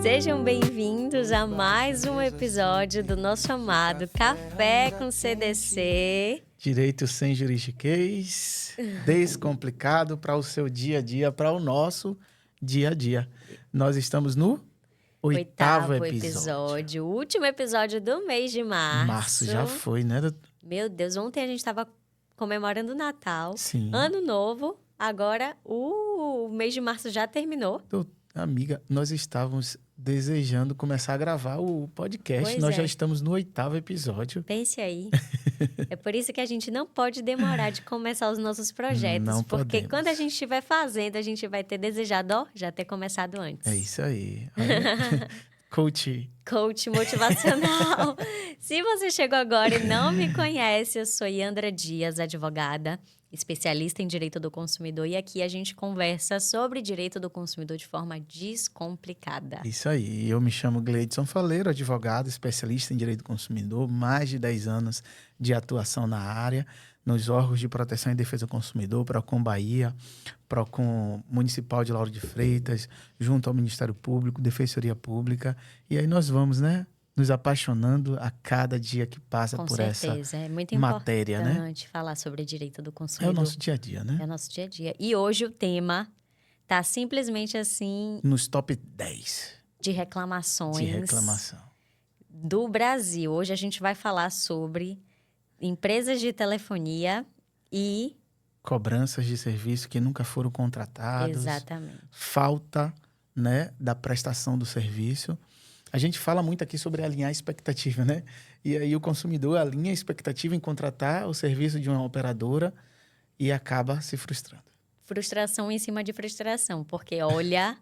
Sejam bem-vindos a mais um episódio do nosso amado Café com CDC. Direito sem juridiquês, descomplicado para o seu dia a dia, para o nosso dia a dia. Nós estamos no oitavo episódio. O último episódio do mês de março. Março já foi, né? Meu Deus, ontem a gente estava comemorando o Natal. Sim. Ano novo, agora o mês de março já terminou. Amiga, nós estávamos desejando começar a gravar o podcast. Pois nós é. já estamos no oitavo episódio. Pense aí. É por isso que a gente não pode demorar de começar os nossos projetos. Não porque podemos. quando a gente estiver fazendo, a gente vai ter desejado, já ter começado antes. É isso aí. Olha, Coach motivacional. Se você chegou agora e não me conhece, eu sou Yandra Dias, advogada, especialista em direito do consumidor. E aqui a gente conversa sobre direito do consumidor de forma descomplicada. Isso aí. Eu me chamo Gleidson Faleiro, advogado, especialista em direito do consumidor, mais de 10 anos de atuação na área, nos órgãos de proteção e defesa do consumidor, Procon Bahia, Procon Municipal de Lauro de Freitas, junto ao Ministério Público, Defensoria Pública. E aí nós vamos, né, nos apaixonando a cada dia que passa Com por certeza, essa é muito matéria, né? importante falar sobre direito do É consumidor. o nosso dia a dia, né? É o nosso dia a dia. E hoje o tema tá simplesmente assim Nos top 10 de reclamações de reclamação. do Brasil. Hoje a gente vai falar sobre empresas de telefonia e... Cobranças de serviço que nunca foram contratados. Exatamente. Falta, né, da prestação do serviço. A gente fala muito aqui sobre alinhar a expectativa, né? E aí o consumidor alinha a expectativa em contratar o serviço de uma operadora e acaba se frustrando. Frustração em cima de frustração, porque olha,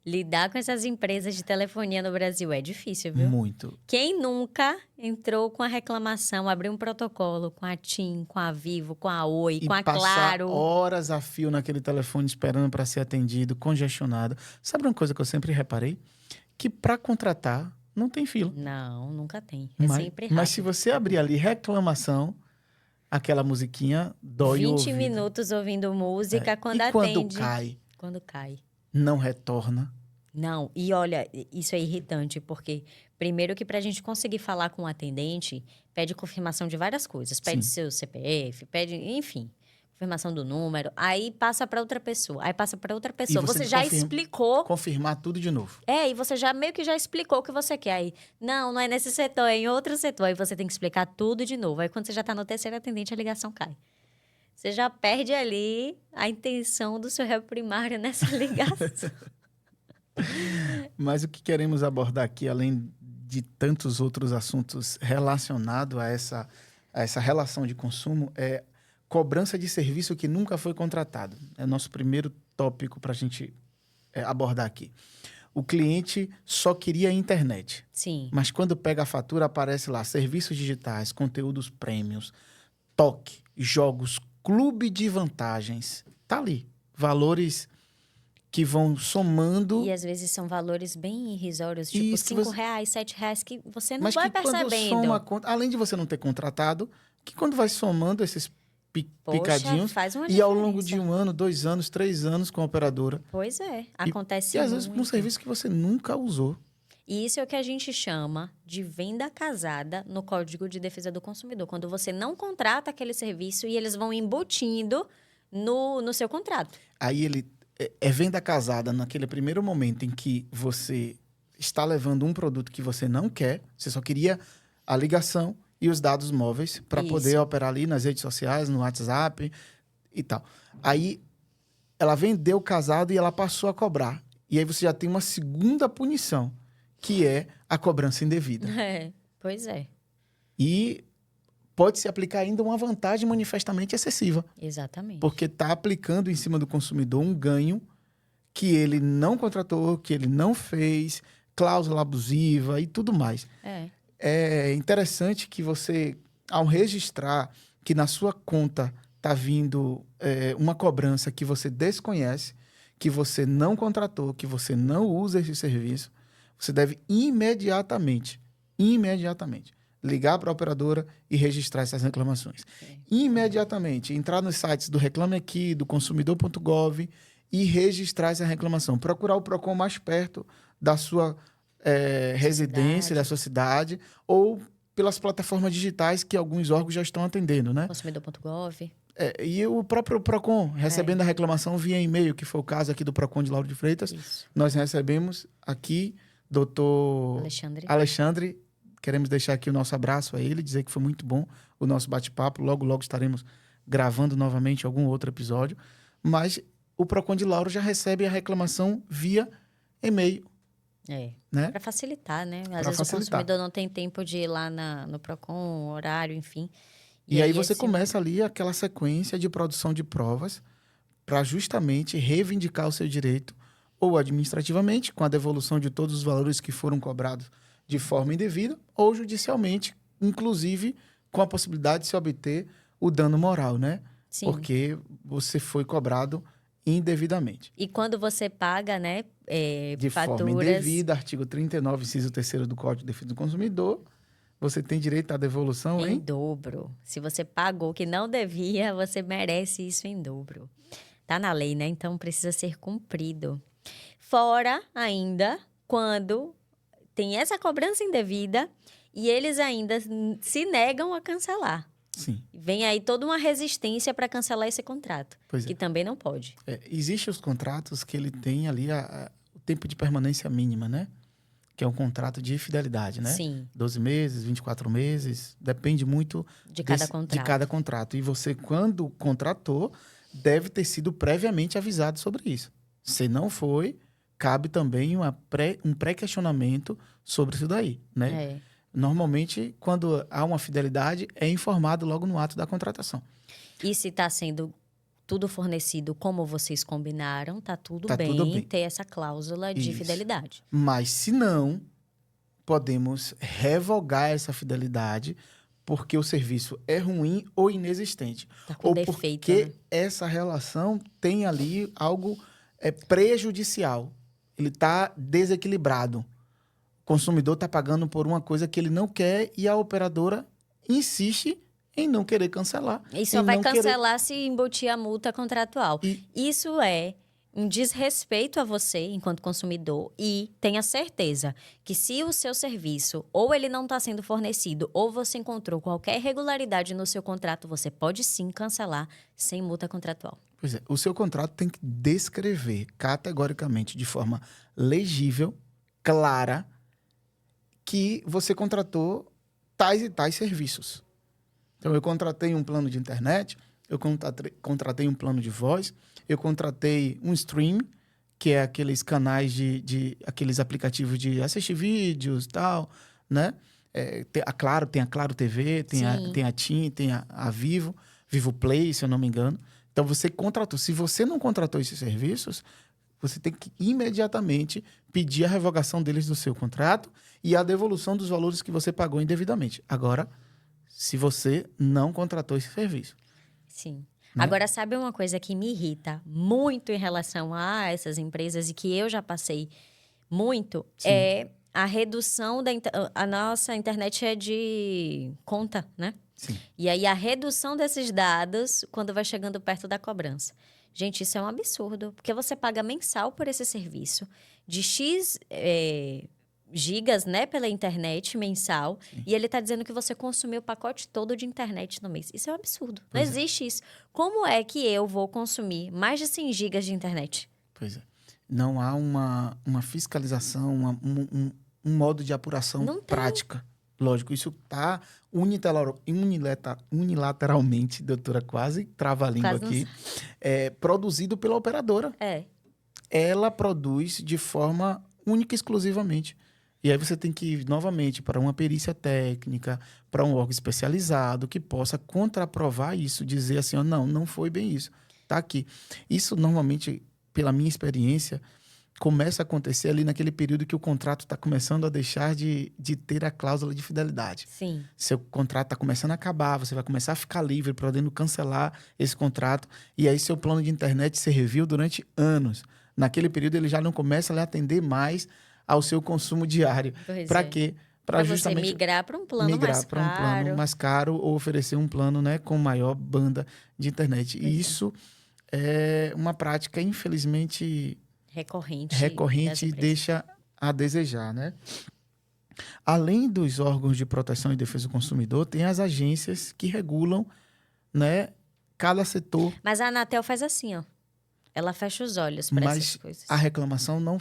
lidar com essas empresas de telefonia no Brasil é difícil, viu? Muito. Quem nunca entrou com a reclamação, abriu um protocolo com a TIM, com a Vivo, com a Oi, E com a passar Claro? horas a fio naquele telefone esperando para ser atendido, congestionado. Sabe uma coisa que eu sempre reparei? Que para contratar não tem fila. Não, nunca tem. É sempre rápido. Mas se você abrir ali reclamação, aquela musiquinha dói o 20 ouvido. minutos ouvindo música quando E quando atende. cai, Quando cai. não retorna. Não, e olha, isso é irritante, porque primeiro que para a gente conseguir falar com o atendente, pede confirmação de várias coisas. Pede Sim. seu CPF, pede, enfim, confirmação do número. Aí passa para outra pessoa, aí passa para outra pessoa. você Você já confirma- explicou. Confirmar tudo de novo. E você já meio que já explicou o que você quer. Aí, não é nesse setor, é em outro setor. Aí você tem que explicar tudo de novo. Aí quando você já está no terceiro atendente, a ligação cai. Você já perde ali a intenção do seu réu primário nessa ligação. Mas o que queremos abordar aqui, além de tantos outros assuntos relacionados a essa relação de consumo, é cobrança de serviço que nunca foi contratado. É o nosso primeiro tópico para a gente abordar aqui. O cliente só queria a internet, Sim. mas quando pega a fatura, aparece lá serviços digitais, conteúdos premiums, toque, jogos, clube de vantagens. Tá ali. Valores que vão somando. E às vezes são valores bem irrisórios, tipo Isso, R$5, R$7 que você não Mas vai que quando percebendo. soma a conta, além de você não ter contratado, que quando vai somando esses Poxa, picadinhos, faz uma e ao longo diferença. de 1 ano, 2 anos, 3 anos com a operadora, Pois é, acontece e às vezes muito. um serviço que você nunca usou. E isso é o que a gente chama de venda casada no Código de Defesa do Consumidor. Quando você não contrata aquele serviço e eles vão embutindo no seu contrato. Aí ele é venda casada naquele primeiro momento em que você está levando um produto que você não quer, você só queria a ligação e os dados móveis para Isso. poder operar ali nas redes sociais, no WhatsApp e tal. Aí ela vendeu casado e ela passou a cobrar. E aí você já tem uma segunda punição, que é a cobrança indevida. Pois é, E pode se aplicar ainda uma vantagem manifestamente excessiva, exatamente. porque está aplicando em cima do consumidor um ganho que ele não contratou, que ele não fez, cláusula abusiva e tudo mais. É interessante que você, ao registrar que na sua conta está vindo uma cobrança que você desconhece, que você não contratou, que você não usa esse serviço, você deve imediatamente, ligar para a operadora e registrar essas reclamações. Imediatamente, entrar nos sites do Reclame Aqui, do consumidor.gov e registrar essa reclamação. Procurar o PROCON mais perto da sua residência da sua cidade ou pelas plataformas digitais que alguns órgãos já estão atendendo, né? Consumidor.gov. E o próprio PROCON, recebendo a reclamação via e-mail, que foi o caso aqui do PROCON de Lauro de Freitas. Isso. Nós recebemos aqui, doutor Alexandre. Queremos deixar aqui o nosso abraço a ele, dizer que foi muito bom o nosso bate-papo. Logo, logo estaremos gravando novamente algum outro episódio. Mas o PROCON de Lauro já recebe a reclamação via e-mail. Né? Para facilitar, né? Às vezes o consumidor não tem tempo de ir lá no PROCON, horário, enfim. E aí você começa ali aquela sequência de produção de provas para justamente reivindicar o seu direito, ou administrativamente, com a devolução de todos os valores que foram cobrados de forma indevida, ou judicialmente, inclusive com a possibilidade de se obter o dano moral, né? Sim. Porque você foi cobrado indevidamente. E quando você paga, né, de faturas... forma indevida, artigo 39, inciso 3º do Código de Defesa do Consumidor, você tem direito à devolução em dobro. Se você pagou o que não devia, você merece isso em dobro. Tá na lei, né? Então precisa ser cumprido. Fora ainda quando tem essa cobrança indevida e eles ainda se negam a cancelar. Sim. Vem aí toda uma resistência para cancelar esse contrato, que também não pode. Existem os contratos que ele tem ali o tempo de permanência mínima, né? Que é um contrato de fidelidade, né? Sim. 12 meses, 24 meses, depende muito de cada contrato. E você, quando contratou, deve ter sido previamente avisado sobre isso. Se não foi, cabe também um pré-questionamento sobre isso daí, né? Normalmente, quando há uma fidelidade, é informado logo no ato da contratação. E se está sendo tudo fornecido como vocês combinaram, tá tudo bem ter essa cláusula de fidelidade. Mas se não, podemos revogar essa fidelidade porque o serviço é ruim ou inexistente. Tá com ou defeito, porque né? essa relação tem ali algo prejudicial. Ele está desequilibrado. O consumidor está pagando por uma coisa que ele não quer e a operadora insiste em não querer cancelar. E só vai cancelar se embutir a multa contratual. Isso é um desrespeito a você, enquanto consumidor, e tenha certeza que se o seu serviço ou ele não está sendo fornecido ou você encontrou qualquer irregularidade no seu contrato, você pode sim cancelar sem multa contratual. Pois é, o seu contrato tem que descrever categoricamente, de forma legível, clara, que você contratou tais e tais serviços. Então, eu contratei um plano de internet, eu contratei um plano de voz, eu contratei um stream, que é aqueles canais aqueles aplicativos de assistir vídeos e tal, né? Tem a Claro TV, tem a TIM, tem a Vivo Play, se eu não me engano. Então, você contratou. Se você não contratou esses serviços, você tem que imediatamente pedir a revogação deles do seu contrato e a devolução dos valores que você pagou indevidamente. Agora, se você não contratou esse serviço. Sim. Né? Agora, sabe uma coisa que me irrita muito em relação a essas empresas e que eu já passei muito? Sim. É a redução a nossa internet é de conta, né? Sim. E aí, a redução desses dados quando vai chegando perto da cobrança. Gente, isso é um absurdo, porque você paga mensal por esse serviço de X gigas, né, pela internet mensal, e ele está dizendo que você consumiu o pacote todo de internet no mês. Isso é um absurdo. Não existe isso. Como é que eu vou consumir mais de 100 gigas de internet? Pois é. Não há uma fiscalização, um modo de apuração prática. Lógico, isso está unilateralmente, doutora, quase trava a língua aqui, produzido pela operadora. Ela produz de forma única e exclusivamente. E aí você tem que ir novamente para uma perícia técnica, para um órgão especializado que possa contraprovar isso, dizer assim, não foi bem isso, está aqui. Isso normalmente, pela minha experiência, começa a acontecer ali naquele período que o contrato está começando a deixar de ter a cláusula de fidelidade. Sim. Seu contrato está começando a acabar, você vai começar a ficar livre, podendo cancelar esse contrato, e aí seu plano de internet serviu durante anos. Naquele período ele já não começa a lhe atender mais ao seu consumo diário. Para quê? Para justamente você migrar para um plano mais caro ou oferecer um plano, né, com maior banda de internet. E isso é uma prática, infelizmente, recorrente e deixa a desejar, né? Além dos órgãos de proteção e defesa do consumidor, tem as agências que regulam, né, cada setor. Mas a Anatel faz assim, ó. Ela fecha os olhos para essas coisas. A reclamação não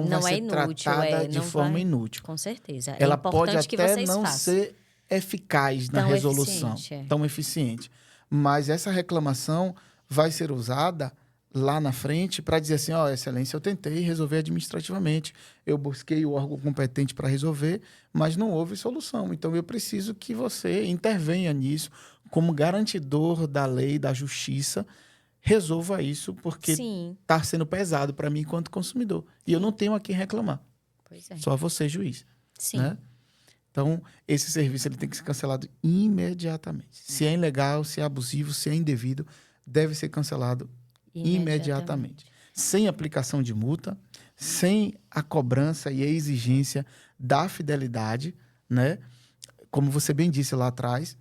vai ser inútil, tratada de forma inútil. Com certeza. Ela é importante pode que até vocês não façam. ser eficaz na resolução, tão eficiente. Mas essa reclamação vai ser usada lá na frente para dizer assim, excelência, eu tentei resolver administrativamente, eu busquei o órgão competente para resolver, mas não houve solução. Então, eu preciso que você intervenha nisso como garantidor da lei, da justiça, resolva isso, porque está sendo pesado para mim enquanto consumidor. E eu não tenho a quem reclamar. Pois é. Só você, juiz. Sim. Né? Então, esse serviço ele tem que ser cancelado imediatamente. Se é ilegal, se é abusivo, se é indevido, deve ser cancelado imediatamente. Sem aplicação de multa, sem a cobrança e a exigência da fidelidade, né? Como você bem disse lá atrás,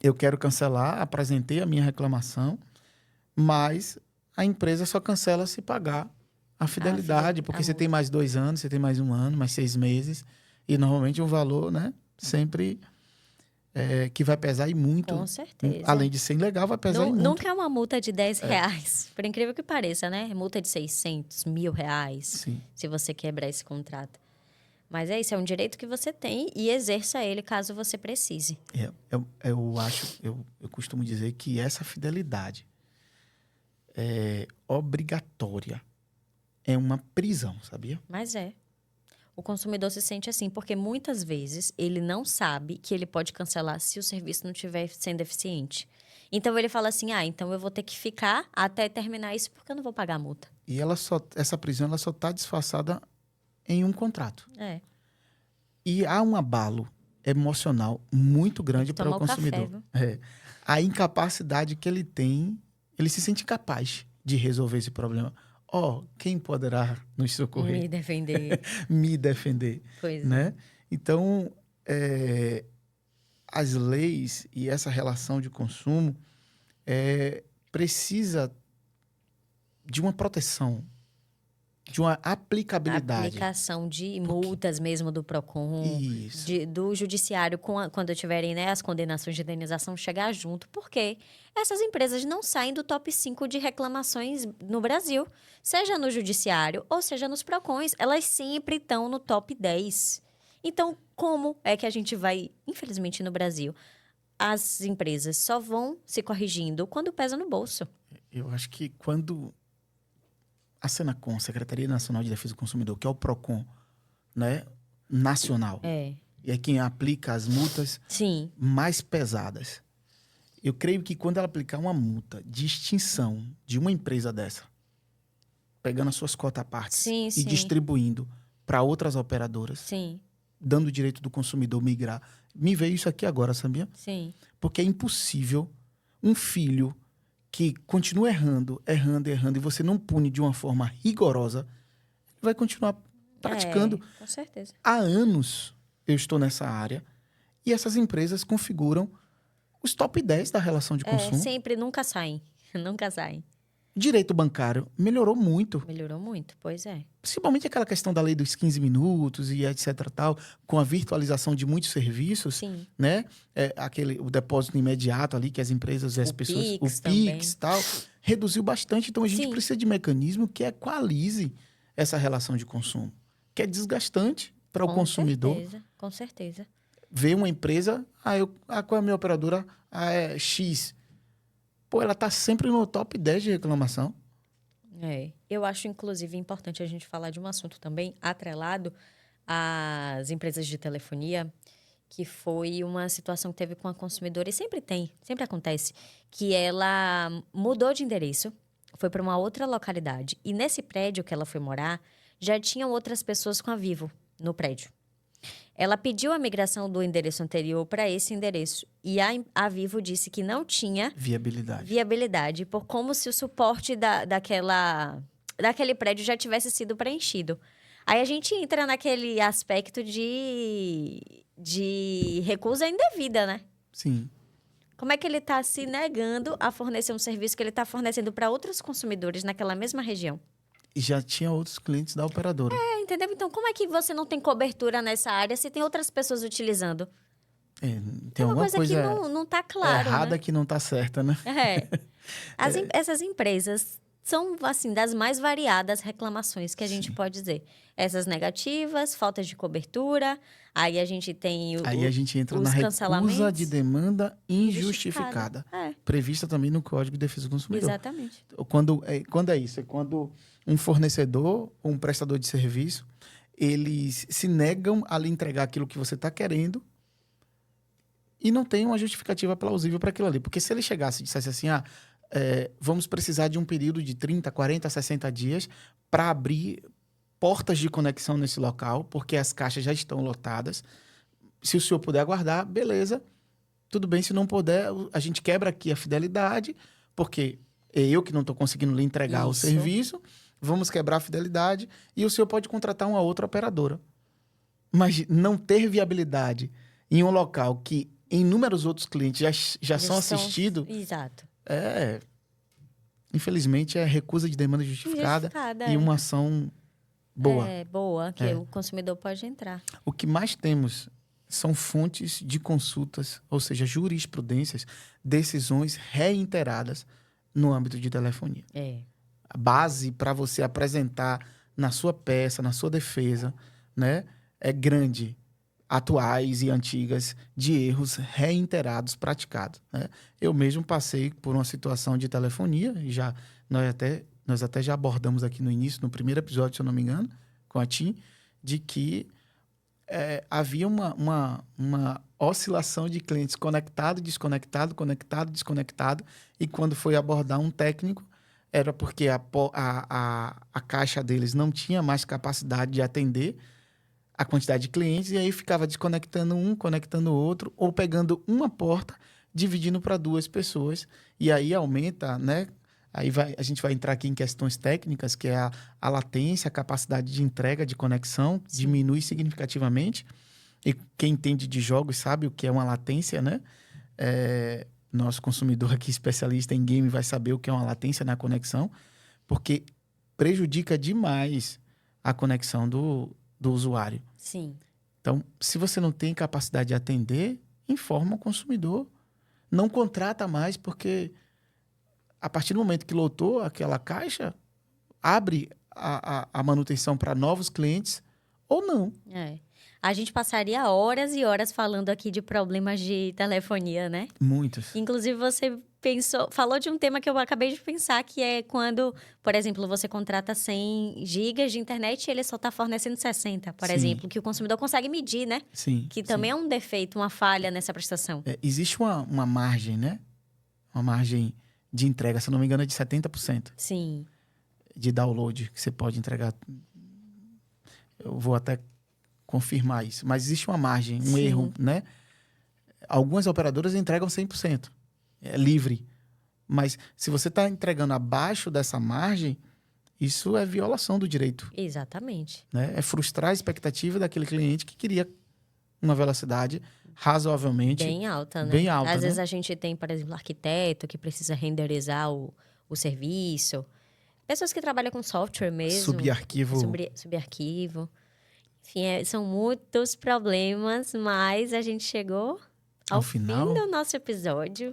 eu quero cancelar, apresentei a minha reclamação, mas a empresa só cancela se pagar a fidelidade, porque você tem mais 2 anos, você tem mais 1 ano, mais 6 meses, e normalmente um valor, né? Sempre que vai pesar e muito. Com certeza. Além de ser ilegal, vai pesar e muito. Nunca é uma multa de R$10, por incrível que pareça, né? Multa de 600, R$1.000, Sim. Se você quebrar esse contrato. Mas é isso, é um direito que você tem e exerça ele caso você precise. Eu costumo dizer que essa fidelidade é obrigatória. É uma prisão, sabia? Mas o consumidor se sente assim, porque muitas vezes ele não sabe que ele pode cancelar se o serviço não estiver sendo eficiente. Então ele fala assim, então eu vou ter que ficar até terminar isso porque eu não vou pagar a multa. E essa prisão ela só está disfarçada em um contrato. E há um abalo emocional muito grande para o consumidor. A incapacidade que ele tem, ele se sente incapaz de resolver esse problema. Quem poderá nos socorrer? Me defender. Me defender. Pois né? Então, as leis e essa relação de consumo precisa de uma proteção, de uma aplicabilidade. Aplicação de multas mesmo do PROCON, do judiciário, quando tiverem as condenações de indenização, chegar junto. Porque essas empresas não saem do top 5 de reclamações no Brasil. Seja no judiciário ou seja nos PROCONs. Elas sempre estão no top 10. Então, como é que a gente vai... Infelizmente, no Brasil, as empresas só vão se corrigindo quando pesa no bolso. Eu acho que quando... A Senacom, Secretaria Nacional de Defesa do Consumidor, que é o PROCON, né, nacional, e é quem aplica as multas mais pesadas. Eu creio que quando ela aplicar uma multa de extinção de uma empresa dessa, pegando as suas cotas à parte e distribuindo para outras operadoras, dando o direito do consumidor migrar. Me veio isso aqui agora, sabia? Porque é impossível um filho que continua errando, e você não pune de uma forma rigorosa, vai continuar praticando. Com certeza. Há anos eu estou nessa área e essas empresas configuram os top 10 da relação de consumo. Sempre, nunca saem. Nunca saem. Direito bancário melhorou muito. Melhorou muito, pois é. Principalmente aquela questão da lei dos 15 minutos e etc. tal, com a virtualização de muitos serviços, né? O depósito imediato ali que as empresas e as pessoas... O Pix e tal, reduziu bastante. Então, a gente precisa de mecanismo que equalize essa relação de consumo, que é desgastante para o consumidor. Com certeza. Ver uma empresa, qual é a minha operadora? É X. Ela está sempre no top 10 de reclamação. Eu acho, inclusive, importante a gente falar de um assunto também atrelado às empresas de telefonia, que foi uma situação que teve com a consumidora, e sempre acontece, que ela mudou de endereço, foi para uma outra localidade, e nesse prédio que ela foi morar, já tinham outras pessoas com a Vivo no prédio. Ela pediu a migração do endereço anterior para esse endereço. E a Vivo disse que não tinha... Viabilidade. Por como se o suporte daquele prédio já tivesse sido preenchido. Aí a gente entra naquele aspecto de recusa indevida, né? Sim. Como é que ele está se negando a fornecer um serviço que ele está fornecendo para outros consumidores naquela mesma região? já tinha outros clientes da operadora. Entendeu? Então, como é que você não tem cobertura nessa área se tem outras pessoas utilizando? Tem uma alguma coisa que não tá claro, errada, né? que não tá certa, né? Essas empresas são, assim, das mais variadas reclamações que a gente pode dizer. Essas negativas, faltas de cobertura, aí a gente tem Aí a gente entra os na cancelamentos. recusa de demanda injustificada. Prevista também no Código de Defesa do Consumidor. Exatamente. Quando é isso? É quando um fornecedor ou um prestador de serviço, eles se negam a lhe entregar aquilo que você está querendo e não tem uma justificativa plausível para aquilo ali. Porque se ele chegasse e dissesse assim, vamos precisar de um período de 30, 40, 60 dias para abrir portas de conexão nesse local, porque as caixas já estão lotadas. Se o senhor puder aguardar, beleza, tudo bem. Se não puder, a gente quebra aqui a fidelidade, porque é eu que não estou conseguindo lhe entregar o serviço, vamos quebrar a fidelidade e o senhor pode contratar uma outra operadora. Mas não ter viabilidade em um local que inúmeros outros clientes já são assistidos... Exato. Infelizmente, é recusa de demanda justificada e uma ação boa. Boa, que o consumidor pode entrar. O que mais temos são fontes de consultas, ou seja, jurisprudências, decisões reiteradas no âmbito de telefonia. A base para você apresentar na sua peça, na sua defesa, né, é grande. Atuais e antigas de erros reiterados praticados, né? Eu mesmo passei por uma situação de telefonia, e nós até já abordamos aqui no início, no primeiro episódio, se eu não me engano, com a TIM, de que havia uma oscilação de clientes conectado, desconectado, conectado, desconectado, e quando foi abordar um técnico, era porque a caixa deles não tinha mais capacidade de atender a quantidade de clientes, e aí ficava desconectando um, conectando o outro, ou pegando uma porta, dividindo para duas pessoas, e aí aumenta, né? Aí a gente vai entrar aqui em questões técnicas, que é a latência, a capacidade de entrega, de conexão, diminui significativamente, e quem entende de jogos sabe o que é uma latência, né? Nosso consumidor aqui, especialista em game, vai saber o que é uma latência na conexão, porque prejudica demais a conexão do usuário. Sim. Então, se você não tem capacidade de atender, informa o consumidor. Não contrata mais, porque a partir do momento que lotou aquela caixa, abre a manutenção para novos clientes ou não. A gente passaria horas e horas falando aqui de problemas de telefonia, né? Muitos. Inclusive, você falou de um tema que eu acabei de pensar, que é quando, por exemplo, você contrata 100 gigas de internet e ele só está fornecendo 60, por exemplo, que o consumidor consegue medir, né? Sim. Que também é um defeito, uma falha nessa prestação. Existe uma margem, né? Uma margem de entrega, se eu não me engano, é de 70%. Sim. De download, que você pode entregar. Eu vou até confirmar isso. Mas existe uma margem, um erro, né? Algumas operadoras entregam 100%. É livre. Mas se você está entregando abaixo dessa margem, isso é violação do direito. Exatamente. Né? É frustrar a expectativa daquele cliente que queria uma velocidade razoavelmente... Bem alta, né? Bem alta, Às vezes a gente tem, por exemplo, arquiteto que precisa renderizar o serviço. Pessoas que trabalham com software mesmo. Subarquivo. Subarquivo. Enfim, são muitos problemas, mas a gente chegou ao final fim do nosso episódio.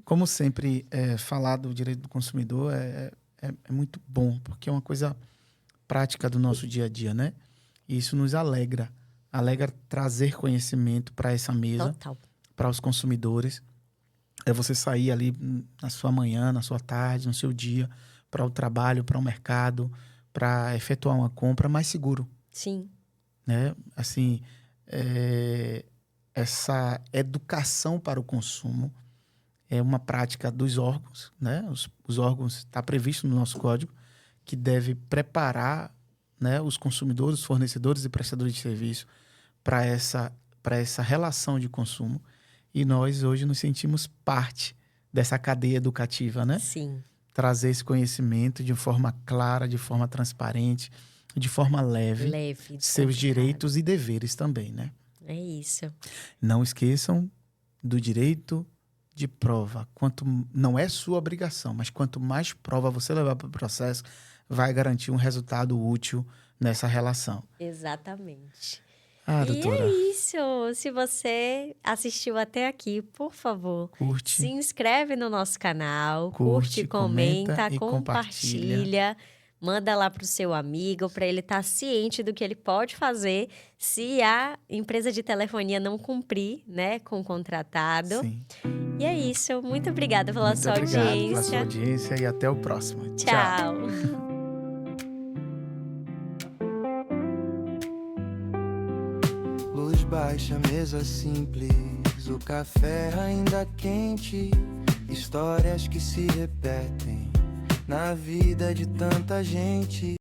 Como sempre, falar do direito do consumidor é muito bom, porque é uma coisa prática do nosso dia a dia, né? E isso nos alegra. Alegra trazer conhecimento para essa mesa, para os consumidores. É você sair ali na sua manhã, na sua tarde, no seu dia, para o trabalho, para o mercado, para efetuar uma compra mais seguro. Sim. Né? Assim, essa educação para o consumo é uma prática dos órgãos, né? Os órgãos, está previsto no nosso código, que deve preparar, né, os consumidores, os fornecedores e prestadores de serviço para essa relação de consumo. E nós hoje nos sentimos parte dessa cadeia educativa, né? Sim. Trazer esse conhecimento de forma clara, de forma transparente, de forma leve seus direitos e deveres também, né? É isso. Não esqueçam do direito de prova, não é sua obrigação, mas quanto mais prova você levar para o processo, vai garantir um resultado útil nessa relação. Exatamente. Doutora. E é isso. Se você assistiu até aqui, por favor, curte, se inscreve no nosso canal, curte, comenta, compartilha. Manda lá para o seu amigo, para ele estar ciente do que ele pode fazer se a empresa de telefonia não cumprir, né, com o contratado. Sim. E é isso. Muito obrigada pela sua audiência. Muito obrigado pela sua audiência e até o próximo. Tchau. Luz baixa, mesa simples, o café ainda quente, histórias que se repetem na vida de tanta gente.